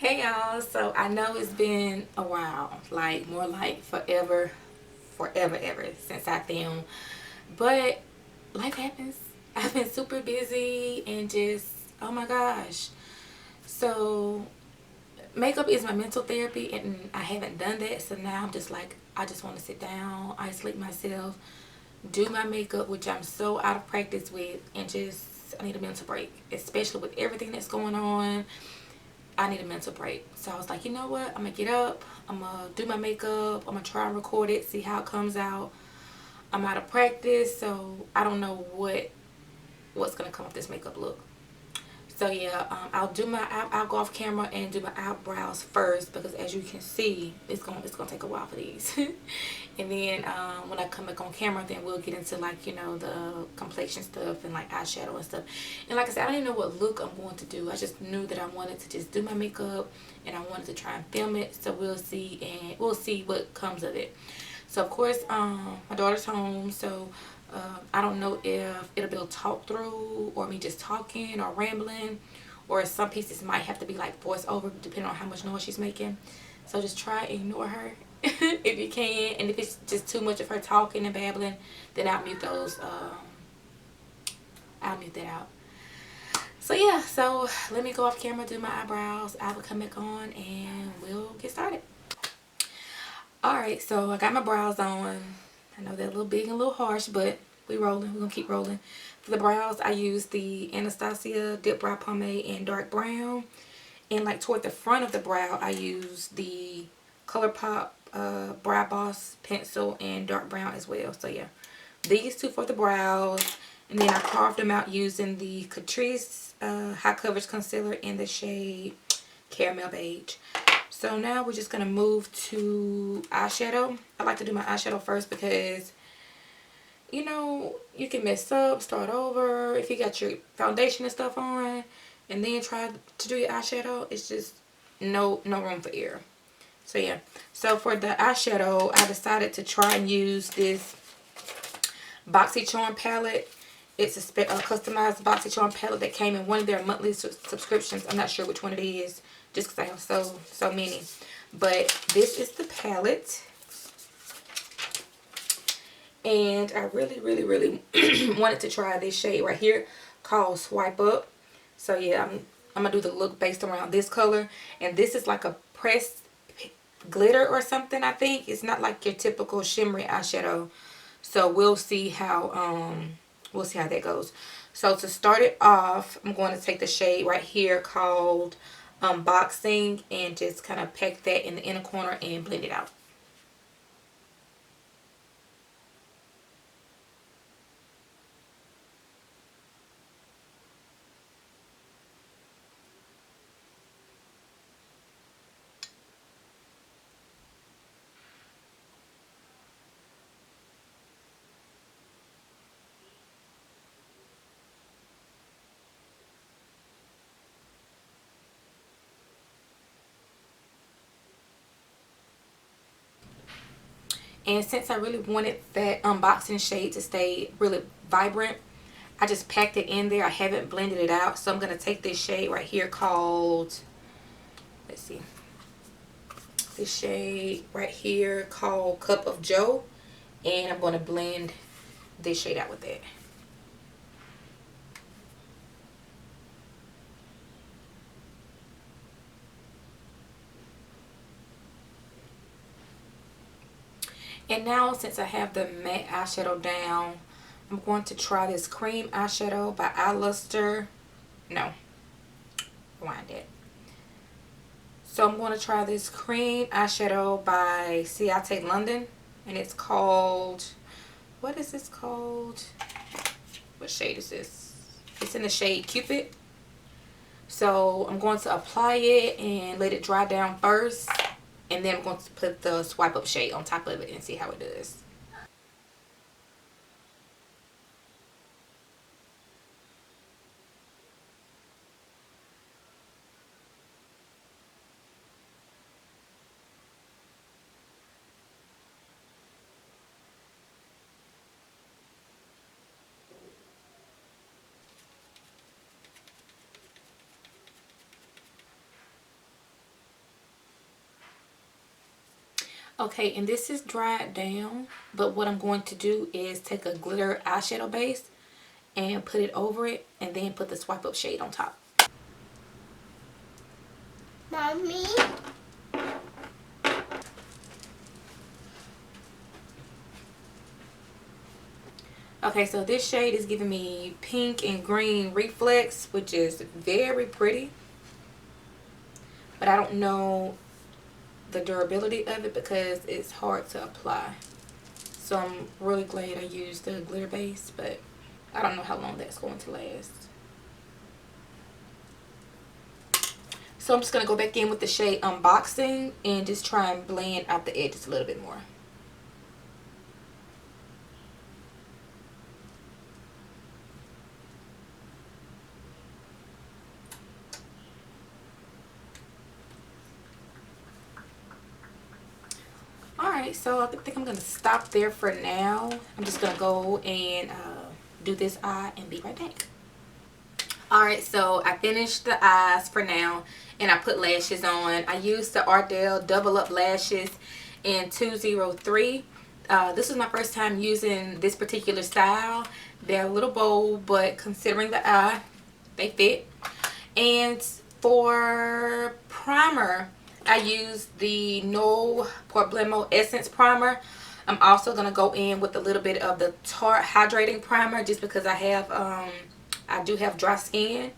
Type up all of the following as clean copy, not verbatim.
Hey y'all, so I know it's been a while, like more like forever ever since I filmed, but life happens. I've been super busy and just, oh my gosh. So makeup is my mental therapy and I haven't done that, so now I'm just like, I just want to sit down, isolate myself, do my makeup, which I'm so out of practice with, and just, I need a mental break, especially with everything that's going on. I need a mental break. So I was like, you know what? I'm going to get up. I'm going to do my makeup. I'm going to try and record it, see how it comes out. I'm out of practice, so I don't know what's going to come with this makeup look. So yeah, I'll go off camera and do my eyebrows first because as you can see, it's gonna take a while for these. And then when I come back on camera, then we'll get into like the complexion stuff and like eyeshadow and stuff. And like I said, I don't even know what look I'm going to do. I just knew that I wanted to just do my makeup and I wanted to try and film it. So we'll see what comes of it. So of course, my daughter's home, so I don't know if it'll be a talk through or me just talking or rambling, or some pieces might have to be like voice over depending on how much noise she's making. So just try and ignore her if you can, and if it's just too much of her talking and babbling, then I'll mute those. I'll mute that out. So yeah, so let me go off camera, do my eyebrows. I will come back on and we'll get started. Alright, so I got my brows on. I know they're a little big and a little harsh, but we rolling. We're going to keep rolling. For the brows, I use the Anastasia Dip Brow Pomade in dark brown. And like toward the front of the brow, I use the ColourPop Brow Boss pencil in dark brown as well. So yeah, these two for the brows. And then I carved them out using the Catrice High Coverage Concealer in the shade Caramel Beige. So now we're just going to move to eyeshadow. I like to do my eyeshadow first because, you can mess up, start over. If you got your foundation and stuff on and then try to do your eyeshadow, it's just no room for error. So yeah. So for the eyeshadow, I decided to try and use this BoxyCharm palette. It's a customized BoxyCharm palette that came in one of their monthly subscriptions. I'm not sure which one it is, just because I have so many. But this is the palette. And I really wanted to try this shade right here called Swipe Up. So yeah, I'm going to do the look based around this color. And this is like a pressed glitter or something, I think. It's not like your typical shimmery eyeshadow. So we'll see how that goes. So to start it off, I'm going to take the shade right here called Boxing and just kind of pack that in the inner corner and blend it out. And since I really wanted that unboxing shade to stay really vibrant, I just packed it in there. I haven't blended it out. So I'm going to take this shade right here called, let's see, this shade right here called Cup of Joe. And I'm going to blend this shade out with that. And now since I have the matte eyeshadow down, I'm going to try this cream eyeshadow by Eyluster. No, rewind it. So I'm going to try this cream eyeshadow by Ciate London. And it's called, what is this called? What shade is this? It's in the shade Cupid. So I'm going to apply it and let it dry down first. And then I'm going to put the Swipe Up shade on top of it and see how it does. Okay, and this is dried down, but what I'm going to do is take a glitter eyeshadow base and put it over it, and then put the swipe up shade on top. Mommy? Okay, so this shade is giving me pink and green reflex, which is very pretty. But I don't know the durability of it because it's hard to apply. So I'm really glad I used the glitter base, but I don't know how long that's going to last. So I'm just going to go back in with the shade Unboxing and just try and blend out the edges a little bit more. Alright, so I think I'm going to stop there for now. I'm just going to go and do this eye and be right back. Alright, so I finished the eyes for now and I put lashes on. I used the Ardell Double Up Lashes in 203. This was my first time using this particular style. They're a little bold, but considering the eye, they fit. And for primer, I used the No Problemo Essence Primer. I'm also going to go in with a little bit of the Tarte Hydrating Primer just because I do have dry skin.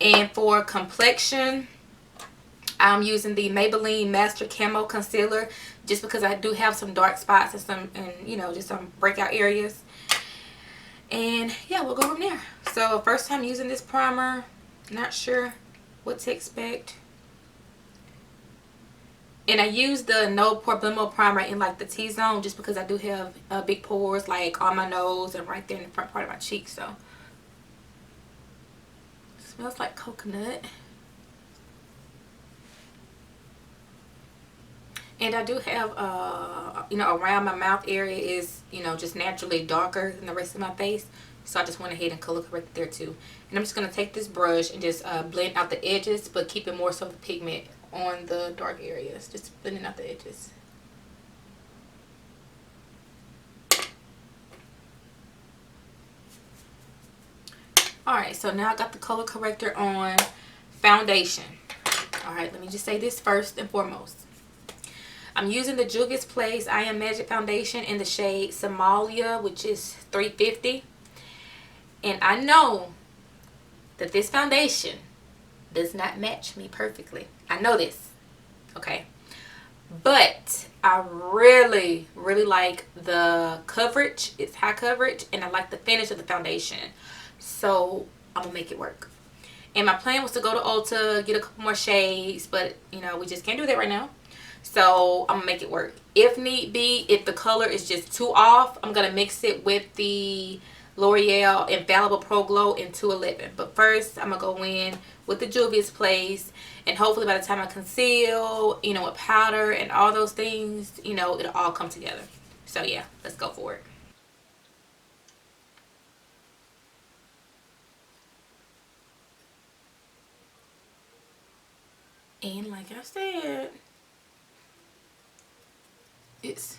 And for complexion, I'm using the Maybelline Master Camo Concealer just because I do have some dark spots and you know, just some breakout areas. And yeah, we'll go from there. So first time using this primer, not sure what to expect. And I use the No Problemo Primer in like the T-zone just because I do have big pores like on my nose and right there in the front part of my cheek. So it smells like coconut. And I do have, you know, around my mouth area is, you know, just naturally darker than the rest of my face. So I just went ahead and color corrected there too. And I'm just going to take this brush and just blend out the edges, but keep it more so the pigment on the dark areas. Just blending out the edges. Alright, so now I got the color corrector on. Foundation. Alright, let me just say this first and foremost. I'm using the Juvia's Place I Am Magic Foundation in the shade Somalia, which is 350. And I know that this foundation does not match me perfectly. I know this, okay? But I really, really like the coverage. It's high coverage, and I like the finish of the foundation. So I'm going to make it work. And my plan was to go to Ulta, get a couple more shades, but, you know, we just can't do that right now. So I'm gonna make it work. If need be, if the color is just too off, I'm gonna mix it with the L'Oreal Infallible Pro Glow in 211. But first, I'm gonna go in with the Juvia's Place, and hopefully by the time I conceal, you know, with powder and all those things, you know, it'll all come together. So yeah, let's go for it. And like I said, it's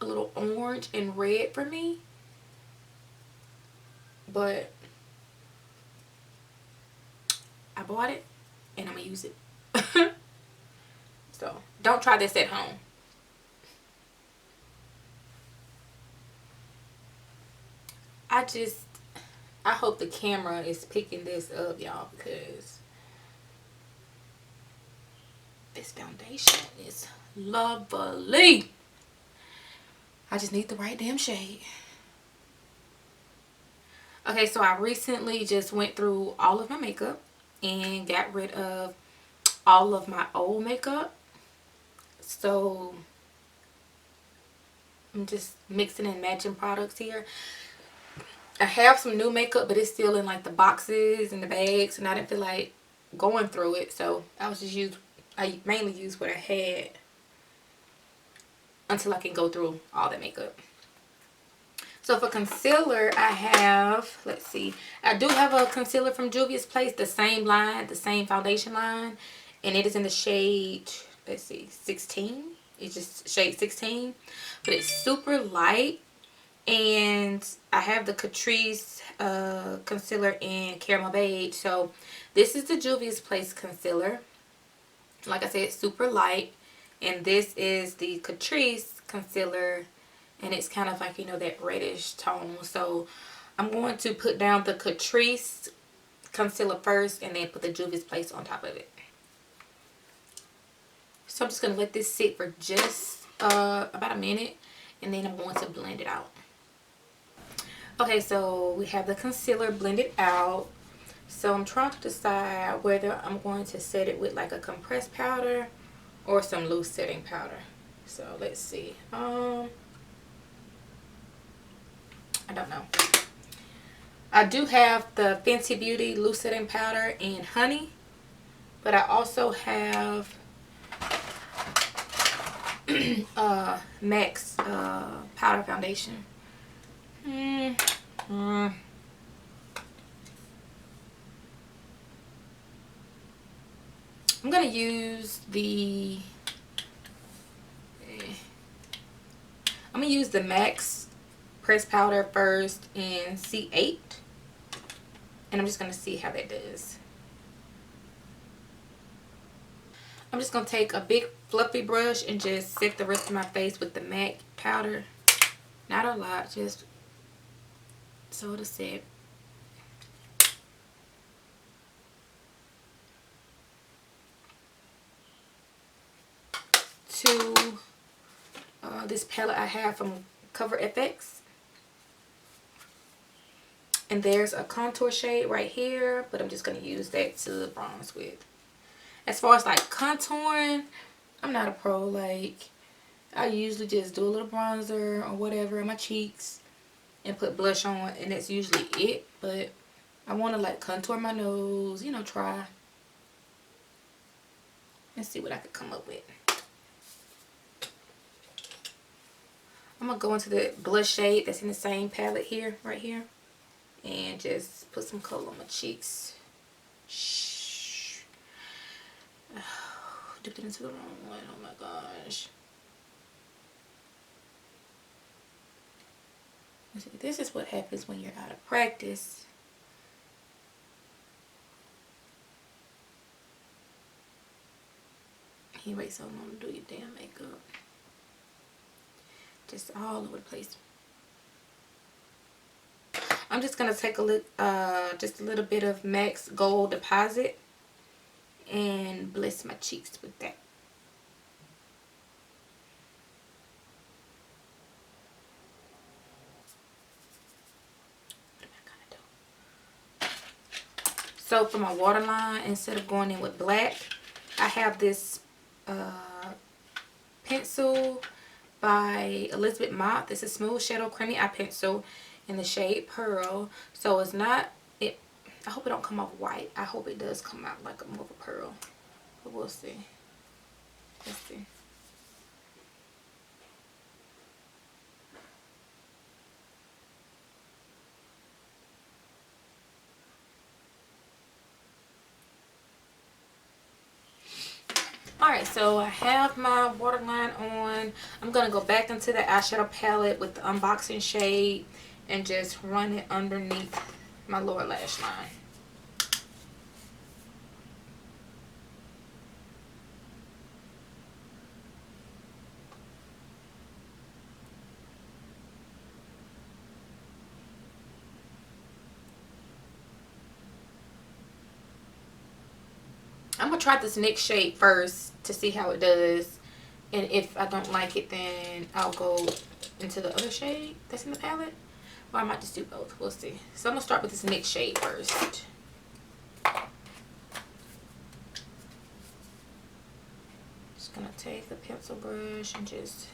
a little orange and red for me, but I bought it and I'm gonna use it. So don't try this at home. I hope the camera is picking this up, y'all, because this foundation is lovely. I just need the right damn shade. Okay, so I recently just went through all of my makeup and got rid of all of my old makeup. So I'm just mixing and matching products here. I have some new makeup, but it's still in like the boxes and the bags, and I didn't feel like going through it. So I mainly use what I had until I can go through all that makeup. So for concealer, I have, let's see, I do have a concealer from Juvia's Place, the same line, the same foundation line, and it is in the shade, let's see, 16. It's just shade 16, but it's super light. And I have the Catrice concealer in Caramel Beige. So this is the Juvia's Place concealer. Like I said, it's super light. And this is the Catrice concealer, and it's kind of like, you know, that reddish tone. So I'm going to put down the Catrice concealer first and then put the Juvia's Place on top of it. So I'm just going to let this sit for just about a minute, and then I'm going to blend it out. Okay, so we have the concealer blended out. So I'm trying to decide whether I'm going to set it with like a compressed powder or some loose setting powder. So let's see. I don't know. I do have the Fenty Beauty loose setting powder in honey, but I also have MAC's powder foundation. I'm gonna use the MAC's pressed powder first in C8, and I'm just gonna see how that does. I'm just gonna take a big fluffy brush and just set the rest of my face with the MAC powder. Not a lot, just so to set. To this palette I have from Cover FX, and there's a contour shade right here, but I'm just going to use that to bronze with. As far as like contouring, I'm not a pro. Like, I usually just do a little bronzer or whatever on my cheeks and put blush on, and that's usually it. But I want to like contour my nose, you know, try and see what I could come up with. I'm going to go into the blush shade that's in the same palette here, right here. And just put some color on my cheeks. Shh. Oh, dipped it into the wrong one. Oh my gosh. This is what happens when you're out of practice. You wait so long to do your damn makeup. Just all over the place. I'm just gonna take just a little bit of MAC's Gold Deposit and bless my cheeks with that. What am I gonna do? So for my waterline, instead of going in with black, I have this pencil by Elizabeth Mott. This is Smooth Shadow Creamy Eye Pencil in the shade Pearl. So it's not, I hope it don't come off white. I hope it does come out like more of a pearl. But we'll see. Let's see. Alright, so I have my waterline on. I'm going to go back into the eyeshadow palette with the unboxing shade and just run it underneath my lower lash line. I'm going to try this next shade first to see how it does. And if I don't like it, then I'll go into the other shade that's in the palette. Or I might just do both. We'll see. So I'm going to start with this next shade first. Just going to take the pencil brush and just...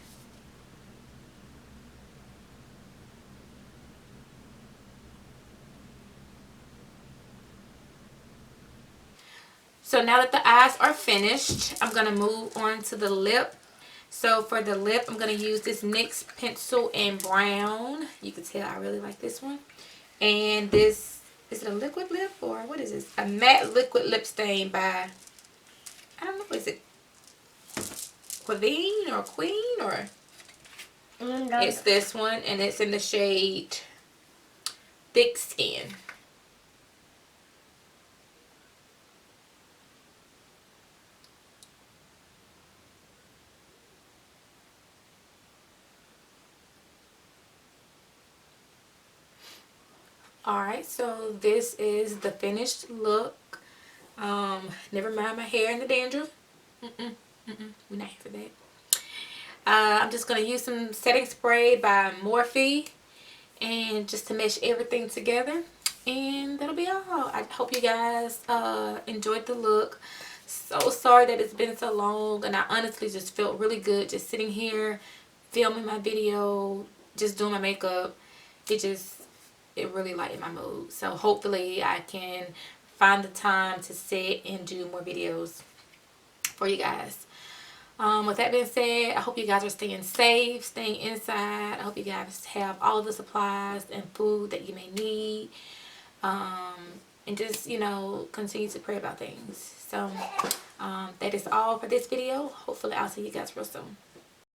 So now that the eyes are finished, I'm going to move on to the lip. So for the lip, I'm going to use this NYX pencil in brown. You can tell I really like this one. And this, is it a liquid lip or what is this? A matte liquid lip stain by, I don't know, is it Queen or Queen or it's this one, and it's in the shade Thick Skin. Alright, so this is the finished look. Never mind my hair and the dandruff. We're not here for that. I'm just going to use some setting spray by Morphe, and just to mesh everything together, and that'll be all. I hope you guys enjoyed the look. So sorry that it's been so long, and I honestly just felt really good just sitting here filming my video, just doing my makeup. It really lightened my mood. So hopefully I can find the time to sit and do more videos for you guys. With that being said, I hope you guys are staying safe, staying inside. I hope you guys have all of the supplies and food that you may need. And just, you know, continue to pray about things. So that is all for this video. Hopefully I'll see you guys real soon.